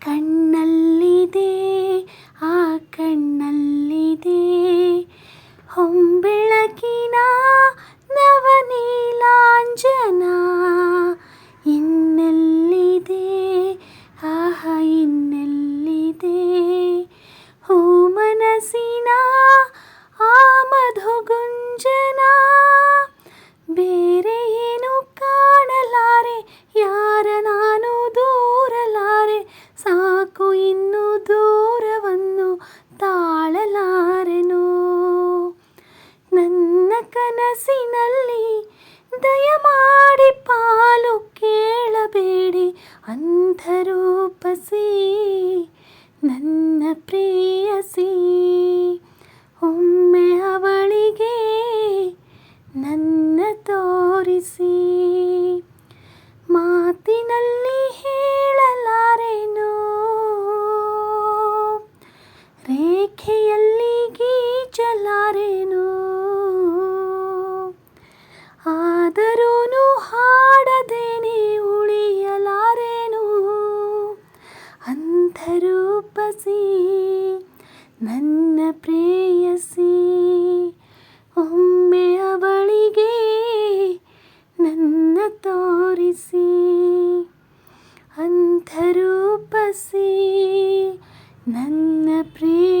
ಕಣ್ಣಲ್ಲಿದೆ ಆ ಕಣ್ಣಲ್ಲಿದೆ ಹೊಂಬೆಳಕಿನ ನವನೀಲಾಂಜನ. ಇನ್ನೆಲ್ಲಿದೆ ಆಹ ಇನ್ನೆಲ್ಲಿದೆ ಹೂ ಮನಸ್ಸಿನ ಆ ಮಧುಗುಂಜನ. ಬೇರೆ ಏನು ಕಾಣಲಾರೆ ಯಾರ ನಾನು ದೂರಲಾರೆ, ಸಾಕು ಇನ್ನು ದೂರವನ್ನು ತಾಳಲಾರೆನು. ನನ್ನ ಕನಸಿನಲ್ಲಿ ದಯಮಾಡಿ ಪಾಲು ಕೇಳಬೇಡಿ ಅಂಧರೂಪಸಿ ನನ್ನ ಪ್ರೇಯಸಿ. ಒಮ್ಮೆ ಅವಳಿಗೆ ನನ್ನ ತೋರಿಸಿ, ಮಾತಿನಲ್ಲಿ ಹೇಳಲಾರೆನು, ರೇಖೆಯಲ್ಲಿ ಗೀಚಲಾರೆನು. ಆದರೂನು ಹಾಡದೇನೆ ಉಳಿಯಲಾರೆನು ಅಂಧರೂಪಸಿ ನನ್ನ ಪ್ರೇಯಸಿ. ಒಮ್ಮೆ ಅವಳಿಗೆ ನನ್ನ ತೋರಿಸಿ ಅಂಧರೂಪಸಿ ನನ್ನ ಪ್ರೇಯಸಿ.